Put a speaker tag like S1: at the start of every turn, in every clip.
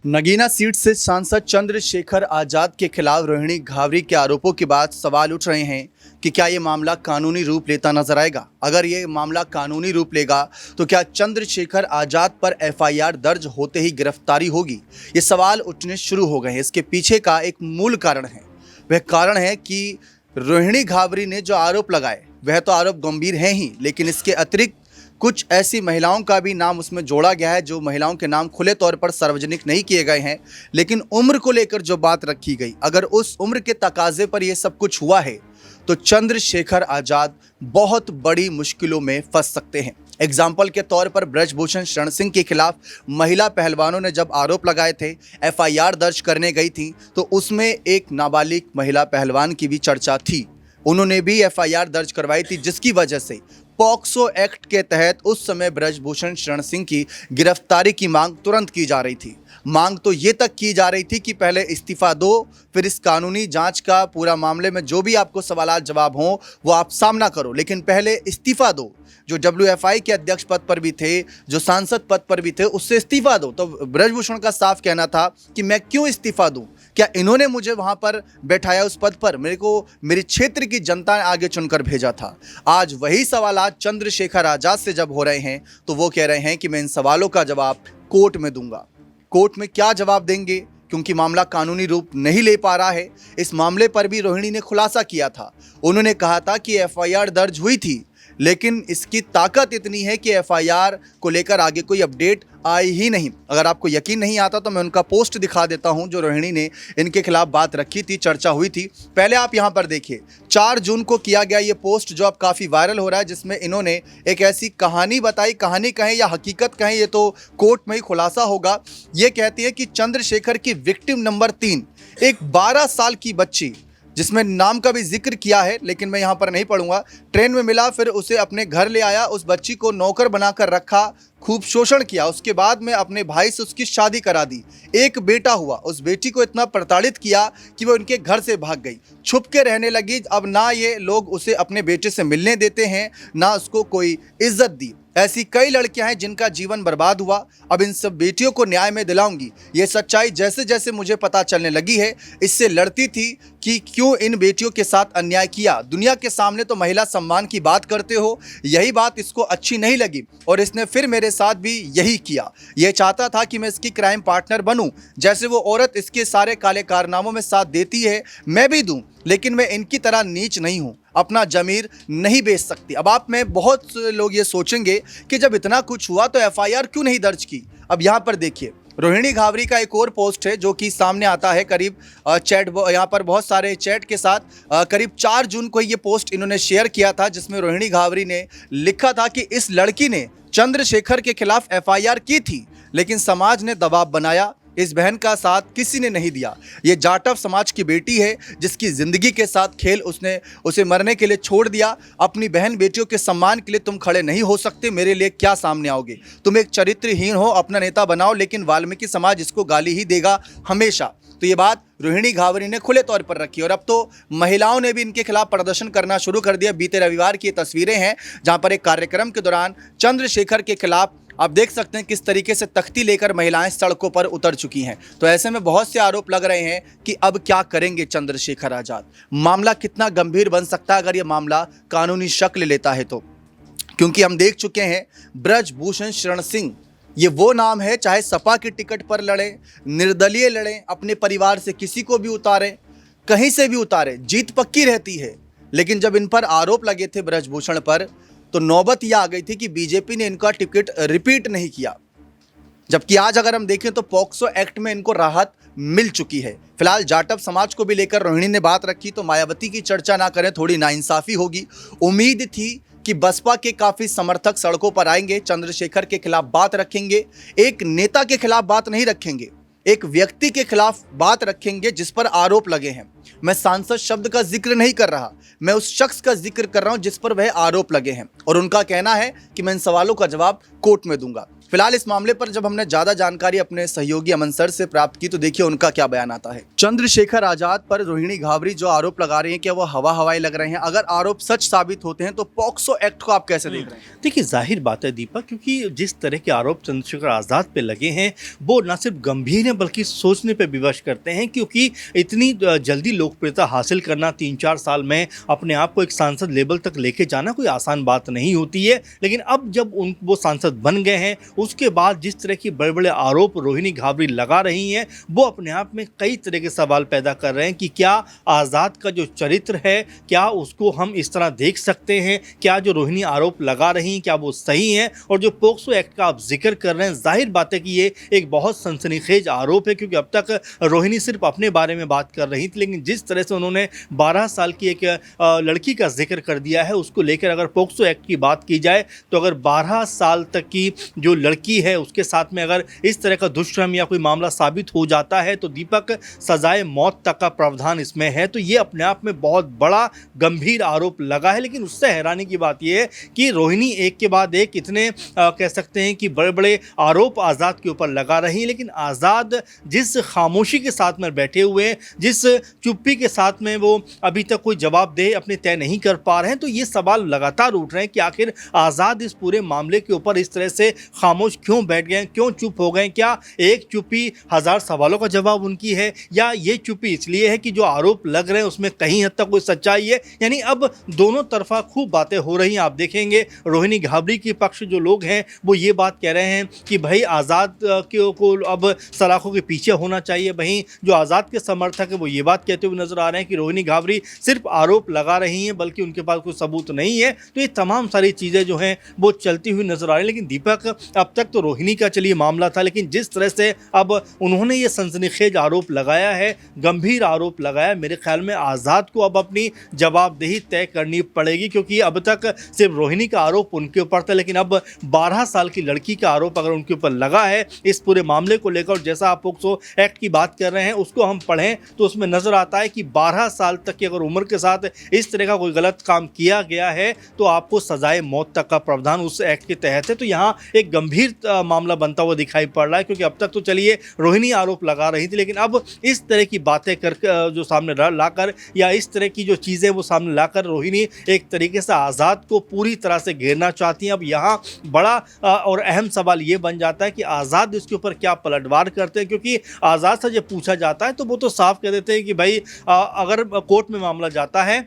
S1: Nagina seat से सांसद चंद्रशेखर आजाद के खिलाफ रोहिणी घावरी के आरोपों के बाद सवाल उठ रहे हैं कि क्या ये मामला कानूनी रूप लेता नजर आएगा। अगर ये मामला कानूनी रूप लेगा तो क्या चंद्रशेखर आजाद पर एफआईआर दर्ज होते ही गिरफ्तारी होगी। ये सवाल उठने शुरू हो गए हैं। इसके पीछे का एक मूल कारण है, वह कारण है कि रोहिणी घावरी ने जो आरोप लगाए वह तो आरोप गंभीर हैं ही, लेकिन इसके अतिरिक्त कुछ ऐसी महिलाओं का भी नाम उसमें जोड़ा गया है जो महिलाओं के नाम खुले तौर पर सार्वजनिक नहीं किए गए हैं, लेकिन उम्र को लेकर जो बात रखी गई, अगर उस उम्र के तकाजे पर यह सब कुछ हुआ है तो चंद्रशेखर आजाद बहुत बड़ी मुश्किलों में फंस सकते हैं। एग्जाम्पल के तौर पर ब्रजभूषण शरण सिंह के खिलाफ महिला पहलवानों ने जब आरोप लगाए थे, एफआईआर दर्ज करने गई थी, तो उसमें एक नाबालिग महिला पहलवान की भी चर्चा थी। उन्होंने भी एफआईआर दर्ज करवाई थी, जिसकी वजह से पॉक्सो एक्ट के तहत उस समय ब्रजभूषण शरण सिंह की गिरफ्तारी की मांग तुरंत की जा रही थी। मांग तो ये तक की जा रही थी कि पहले इस्तीफा दो, फिर इस कानूनी जांच का पूरा मामले में जो भी आपको सवाल जवाब हो वो आप सामना करो, लेकिन पहले इस्तीफा दो। जो डब्ल्यूएफआई के अध्यक्ष पद पर भी थे, जो सांसद पद पर भी थे, उससे इस्तीफा दो। तो ब्रजभूषण का साफ कहना था कि मैं क्यों इस्तीफा दूं, क्या इन्होंने मुझे वहां पर बैठाया उस पद पर, मेरे को मेरे क्षेत्र की जनता ने आगे चुनकर भेजा था। आज वही सवाल चंद्रशेखर आजाद से जब हो रहे हैं तो वो कह रहे हैं कि मैं इन सवालों का जवाब कोर्ट में दूंगा। कोर्ट में क्या जवाब देंगे, क्योंकि मामला कानूनी रूप नहीं ले पा रहा है। इस मामले पर भी रोहिणी ने खुलासा किया था। उन्होंने कहा था कि एफआईआर दर्ज हुई थी, लेकिन इसकी ताकत इतनी है कि एफआईआर को लेकर आगे कोई अपडेट आई ही नहीं। अगर आपको यकीन नहीं आता तो मैं उनका पोस्ट दिखा देता हूं जो रोहिणी ने इनके खिलाफ बात रखी थी, चर्चा हुई थी। पहले आप यहां पर देखिए, 4 जून को किया गया ये पोस्ट जो अब काफ़ी वायरल हो रहा है, जिसमें इन्होंने एक ऐसी कहानी बताई, कहानी कहें या हकीकत कहें ये तो कोर्ट में ही खुलासा होगा। ये कहती है कि चंद्रशेखर की विक्टिम नंबर 3 एक 12 साल की बच्ची, जिसमें नाम का भी जिक्र किया है लेकिन मैं यहाँ पर नहीं पढ़ूंगा, ट्रेन में मिला, फिर उसे अपने घर ले आया, उस बच्ची को नौकर बनाकर रखा, खूब शोषण किया, उसके बाद में अपने भाई से उसकी शादी करा दी। एक बेटा हुआ, उस बेटी को इतना प्रताड़ित किया कि वो उनके घर से भाग गई, छुप के रहने लगी। अब ना ये लोग उसे अपने बेटे से मिलने देते हैं, ना उसको कोई इज्जत दी। ऐसी कई लड़कियां हैं जिनका जीवन बर्बाद हुआ। अब इन सब बेटियों को न्याय में दिलाऊंगी। ये सच्चाई जैसे जैसे मुझे पता चलने लगी है, इससे लड़ती थी कि क्यों इन बेटियों के साथ अन्याय किया। दुनिया के सामने तो महिला सम्मान की बात करते हो, यही बात इसको अच्छी नहीं लगी और इसने फिर मेरे साथ भी यही किया। यह चाहता था कि मैं इसकी क्राइम पार्टनर बनूं, जैसे वो औरत इसके सारे काले कारनामों में साथ देती है मैं भी दूं, लेकिन मैं इनकी तरह नीच नहीं हूं, अपना जमीर नहीं बेच सकती। अब आप में बहुत लोग ये सोचेंगे कि जब इतना कुछ हुआ तो एफआईआर क्यों नहीं दर्ज की। अब यहाँ पर देखिए, रोहिणी घावरी का एक और पोस्ट है जो कि सामने आता है, करीब चैट, यहाँ पर बहुत सारे चैट के साथ, करीब 4 जून को ये पोस्ट इन्होंने शेयर किया था, जिसमें रोहिणी घावरी ने लिखा था कि इस लड़की ने चंद्रशेखर के खिलाफ एफआईआर की थी, लेकिन समाज ने दबाव बनाया, इस बहन का साथ किसी ने नहीं दिया। ये जाटव समाज की बेटी है जिसकी ज़िंदगी के साथ खेल उसने उसे मरने के लिए छोड़ दिया। अपनी बहन बेटियों के सम्मान के लिए तुम खड़े नहीं हो सकते, मेरे लिए क्या सामने आओगे। तुम एक चरित्रहीन हो, अपना नेता बनाओ, लेकिन वाल्मीकि समाज इसको गाली ही देगा हमेशा। तो ये बात रोहिणी घावरी ने खुले तौर पर रखी और अब तो महिलाओं ने भी इनके खिलाफ प्रदर्शन करना शुरू कर दिया। बीते रविवार की तस्वीरें हैं जहां पर एक कार्यक्रम के दौरान चंद्रशेखर के खिलाफ आप देख सकते हैं किस तरीके से तख्ती लेकर महिलाएं सड़कों पर उतर चुकी हैं। तो ऐसे में बहुत से आरोप लग रहे हैं कि अब क्या करेंगे चंद्रशेखर आजाद। मामला कितना गंभीर बन सकता है अगर यह मामला कानूनी शक्ल लेता है तो, क्योंकि हम देख चुके हैं ब्रजभूषण शरण सिंह, ये वो नाम है, चाहे सपा की टिकट पर लड़े, निर्दलीय लड़े, अपने परिवार से किसी को भी उतारे, कहीं से भी उतारे, जीत पक्की रहती है। लेकिन जब इन पर आरोप लगे थे ब्रजभूषण पर, तो नौबत यह आ गई थी कि बीजेपी ने इनका टिकट रिपीट नहीं किया, जबकि आज अगर हम देखें तो पॉक्सो एक्ट में इनको राहत मिल चुकी है। फिलहाल जाटव समाज को भी लेकर रोहिणी ने बात रखी, तो मायावती की चर्चा ना करें, थोड़ी नाइंसाफी होगी। उम्मीद थी कि बसपा के काफ़ी समर्थक सड़कों पर आएंगे, चंद्रशेखर के खिलाफ बात रखेंगे, एक नेता के खिलाफ बात नहीं रखेंगे, एक व्यक्ति के खिलाफ बात रखेंगे जिस पर आरोप लगे हैं। मैं सांसद शब्द का जिक्र नहीं कर रहा, मैं उस शख्स का जिक्र कर रहा हूं जिस पर वह आरोप लगे हैं, और उनका कहना है कि मैं इन सवालों का जवाब कोर्ट में दूंगा। फिलहाल इस मामले पर जब हमने ज़्यादा जानकारी अपने सहयोगी अमन सर से प्राप्त की तो देखिए उनका क्या बयान आता है। चंद्रशेखर आजाद पर रोहिणी घावरी जो आरोप लगा रही हैं, क्या वो हवाई लग रहे हैं? अगर आरोप सच साबित होते हैं तो पॉक्सो एक्ट को आप कैसे देख रहे हैं?
S2: देखिए, जाहिर बात है दीपक, क्योंकि जिस तरह के आरोप चंद्रशेखर आज़ाद पे लगे हैं वो न सिर्फ गंभीर हैं बल्कि सोचने पे विवश करते हैं, क्योंकि इतनी जल्दी लोकप्रियता हासिल करना 3-4 साल में अपने आप को एक सांसद लेवल तक लेके जाना कोई आसान बात नहीं होती है। लेकिन अब जब वो सांसद बन गए हैं उसके बाद जिस तरह की बड़े बड़े आरोप रोहिणी घावरी लगा रही हैं वो अपने आप में कई तरह के सवाल पैदा कर रहे हैं कि क्या आज़ाद का जो चरित्र है क्या उसको हम इस तरह देख सकते हैं, क्या जो रोहिणी आरोप लगा रही हैं क्या वो सही हैं। और जो पोक्सो एक्ट का आप जिक्र कर रहे हैं, जाहिर बात है कि ये एक बहुत सनसनीखेज आरोप है, क्योंकि अब तक रोहिणी सिर्फ अपने बारे में बात कर रही थी, लेकिन जिस तरह से उन्होंने 12 साल की एक लड़की का जिक्र कर दिया है उसको लेकर अगर पोक्सो एक्ट की बात की जाए तो अगर 12 साल तक की जो लड़की है उसके साथ में अगर इस तरह का दुष्कर्म या कोई मामला साबित हो जाता है तो दीपक सजाए मौत तक का प्रावधान इसमें है। तो ये अपने आप में बहुत बड़ा गंभीर आरोप लगा है। लेकिन उससे हैरानी की बात यह है कि रोहिणी एक के बाद एक इतने कह सकते हैं कि बड़े बड़े आरोप आज़ाद के ऊपर लगा रही हैं, लेकिन आज़ाद जिस खामोशी के साथ में बैठे हुए हैं, जिस चुप्पी के साथ में वो अभी तक कोई जवाबदेह अपने तय नहीं कर पा रहे हैं, तो ये सवाल लगातार उठ रहे हैं कि आखिर आज़ाद इस पूरे मामले के ऊपर इस तरह से खामोश क्यों बैठ गए, क्यों चुप हो गए? क्या एक चुप्पी हज़ार सवालों का जवाब उनकी है, या ये चुप्पी इसलिए है कि जो आरोप लग रहे हैं उसमें कहीं हद तक कोई सच्चाई है? यानी अब दोनों तरफा खूब बातें हो रही हैं। आप देखेंगे रोहिणी घावरी के पक्ष जो लोग हैं वो ये बात कह रहे हैं कि भाई आज़ाद को अब सलाखों के पीछे होना चाहिए। वहीं जो आज़ाद के समर्थक है वो ये बात कहते हुए नजर आ रहे हैं कि रोहिणी घावरी सिर्फ आरोप लगा रही हैं बल्कि उनके पास कोई सबूत नहीं है। तो ये तमाम सारी चीज़ें जो हैं वो चलती हुई नजर आ रही हैं। लेकिन दीपक, अब तक तो रोहिणी का चलिए मामला था, लेकिन जिस तरह से अब उन्होंने ये सनसनीखेज आरोप लगाया है, गंभीर आरोप लगाया, मेरे ख्याल में आज़ाद को अब अपनी जवाबदेही तय करनी पड़ेगी, क्योंकि अब तक सिर्फ रोहिणी का आरोप उनके ऊपर था, लेकिन अब 12 साल की लड़की का आरोप अगर उनके ऊपर लगा है इस पूरे मामले को लेकर, जैसा आप पोक्सो एक्ट की बात कर रहे हैं उसको हम पढ़ें तो उसमें नजर आता है कि 12 साल तक की अगर उम्र के साथ इस तरह का कोई गलत काम किया गया है तो आपको सजाए मौत तक का प्रावधान उस एक्ट के तहत है। तो यहाँ एक गंभीर मामला बनता हुआ दिखाई पड़ रहा है, क्योंकि अब तक तो चलिए रोहिणी आरोप लगा रही थी, लेकिन अब इस तरह की बातें कर जो सामने लाकर या इस तरह की जो चीज़ें वो सामने लाकर रोहिणी एक तरीके से आज़ाद को पूरी तरह से घेरना चाहती हैं। अब यहाँ बड़ा और अहम सवाल ये बन जाता है कि आज़ाद इसके ऊपर क्या पलटवार करते हैं, क्योंकि आज़ाद से जब पूछा जाता है तो वो तो साफ कह देते हैं कि भाई अगर कोर्ट में मामला जाता है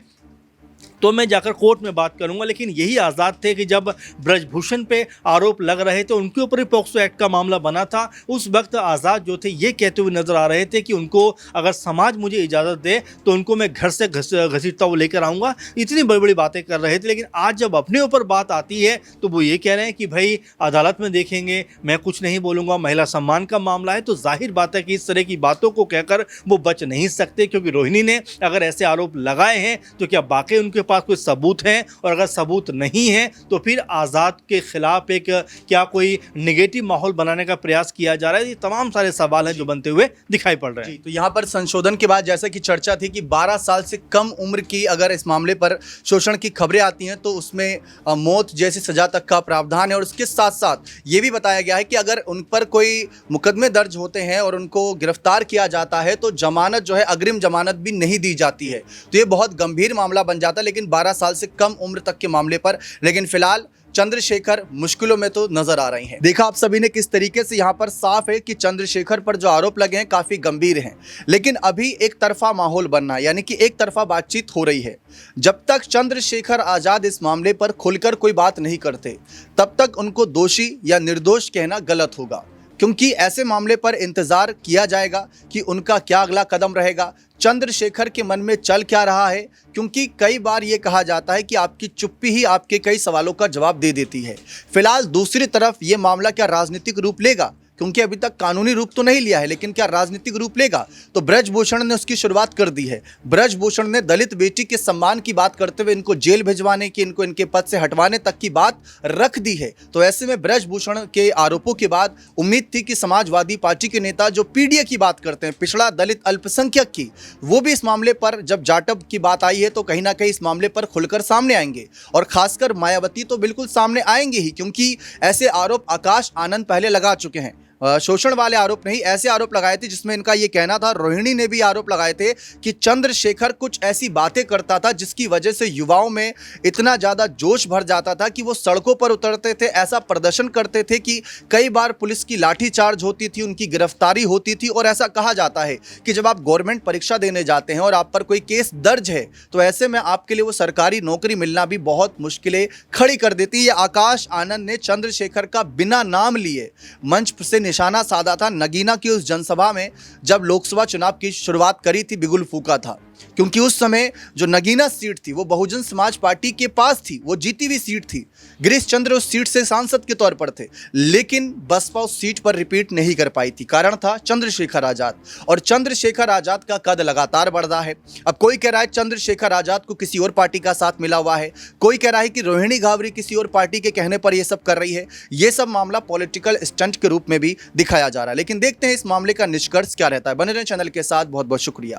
S2: तो मैं जाकर कोर्ट में बात करूंगा। लेकिन यही आज़ाद थे कि जब ब्रजभूषण पे आरोप लग रहे थे उनके ऊपर ही पॉक्सो एक्ट का मामला बना था, उस वक्त आज़ाद जो थे ये कहते हुए नजर आ रहे थे कि उनको अगर समाज मुझे इजाज़त दे तो उनको मैं घर से घसीटता हुआ लेकर आऊँगा। इतनी बड़ी बड़ी बातें कर रहे थे, लेकिन आज जब अपने ऊपर बात आती है तो वो ये कह रहे हैं कि भाई अदालत में देखेंगे, मैं कुछ नहीं बोलूँगा, महिला सम्मान का मामला है। तो जाहिर बात है कि इस तरह की बातों को कहकर वो बच नहीं सकते, क्योंकि रोहिणी ने अगर ऐसे आरोप लगाए हैं तो क्या वाकई उनके पास कोई सबूत हैं, और अगर सबूत नहीं है तो फिर आज़ाद के खिलाफ एक क्या कोई नेगेटिव माहौल बनाने का प्रयास किया जा रहा है? ये तमाम सारे सवाल हैं जो बनते हुए दिखाई पड़ रहे हैं।
S1: तो यहाँ पर संशोधन के बाद जैसा कि चर्चा थी कि 12 साल से कम उम्र की अगर इस मामले पर शोषण की खबरें आती हैं तो उसमें मौत जैसी सजा तक का प्रावधान है, और उसके साथ साथ ये भी बताया गया है कि अगर उन पर कोई मुकदमे दर्ज होते हैं और उनको गिरफ्तार किया जाता है तो जमानत जो है अग्रिम जमानत भी नहीं दी जाती है। तो ये बहुत गंभीर मामला बन जाता है, लेकिन 12 साल से कम उम्र तक के मामले पर। लेकिन फिलहाल चंद्रशेखर मुश्किलों में तो नजर आ रही हैं। देखा आप सभी ने किस तरीके से यहाँ पर साफ है कि चंद्रशेखर पर जो आरोप लगे हैं काफी गंभीर हैं, लेकिन अभी एक तरफा माहौल बनना यानी कि एक तरफा बातचीत हो रही है। जब तक चंद्रशेखर आजाद इस मामले पर खुलकर कोई बात नहीं करते तब तक उनको दोषी या निर्दोष कहना गलत होगा, क्योंकि ऐसे मामले पर इंतजार किया जाएगा कि उनका क्या अगला कदम रहेगा, चंद्रशेखर के मन में चल क्या रहा है। क्योंकि कई बार ये कहा जाता है कि आपकी चुप्पी ही आपके कई सवालों का जवाब दे देती है। फिलहाल दूसरी तरफ ये मामला क्या राजनीतिक रूप लेगा, क्योंकि अभी तक कानूनी रूप तो नहीं लिया है, लेकिन क्या राजनीतिक रूप लेगा? तो ब्रजभूषण ने उसकी शुरुआत कर दी है। ब्रजभूषण ने दलित बेटी के सम्मान की बात करते हुए इनको जेल भिजवाने की, इनको इनके पद से हटवाने तक की बात रख दी है। तो ऐसे में ब्रजभूषण के आरोपों के बाद उम्मीद थी कि समाजवादी पार्टी के नेता जो पीडीए की बात करते हैं, पिछड़ा दलित अल्पसंख्यक की, वो भी इस मामले पर जब जाटव की बात आई है तो कहीं ना कहीं इस मामले पर खुलकर सामने आएंगे। और खासकर मायावती तो बिल्कुल सामने आएंगे ही, क्योंकि ऐसे आरोप आकाश आनंद पहले लगा चुके हैं। शोषण वाले आरोप नहीं, ऐसे आरोप लगाए थे जिसमें इनका ये कहना था। रोहिणी ने भी आरोप लगाए थे कि चंद्रशेखर कुछ ऐसी बातें करता था जिसकी वजह से युवाओं में इतना ज़्यादा जोश भर जाता था कि वो सड़कों पर उतरते थे, ऐसा प्रदर्शन करते थे कि कई बार पुलिस की लाठीचार्ज होती थी, उनकी गिरफ्तारी होती थी। और ऐसा कहा जाता है कि जब आप गवर्नमेंट परीक्षा देने जाते हैं और आप पर कोई केस दर्ज है तो ऐसे में आपके लिए वो सरकारी नौकरी मिलना भी बहुत मुश्किलें खड़ी कर देती है। ये आकाश आनंद ने चंद्रशेखर का बिना नाम लिए मंच से निशाना साधा था नगीना की उस जनसभा में जब लोकसभा चुनाव की शुरुआत करी थी, बिगुल फूका था। क्योंकि उस समय जो नगीना सीट थी वो बहुजन समाज पार्टी के पास थी, वो जीती हुई सीट थी। गिरीश चंद्र उस सीट से सांसद के तौर पर थे, लेकिन बसपा उस सीट पर रिपीट नहीं कर पाई थी। कारण था चंद्रशेखर आजाद, और चंद्रशेखर आजाद का कद लगातार बढ़ रहा है। अब कोई कह रहा है चंद्रशेखर आजाद को किसी और पार्टी का साथ मिला हुआ है, कोई कह रहा है कि रोहिणी घावरी किसी और पार्टी के कहने पर यह सब कर रही है। यह सब मामला पॉलिटिकल स्टंट के रूप में भी दिखाया जा रहा है, लेकिन देखते हैं इस मामले का निष्कर्ष क्या रहता है। बने रहें चैनल के साथ, बहुत बहुत शुक्रिया।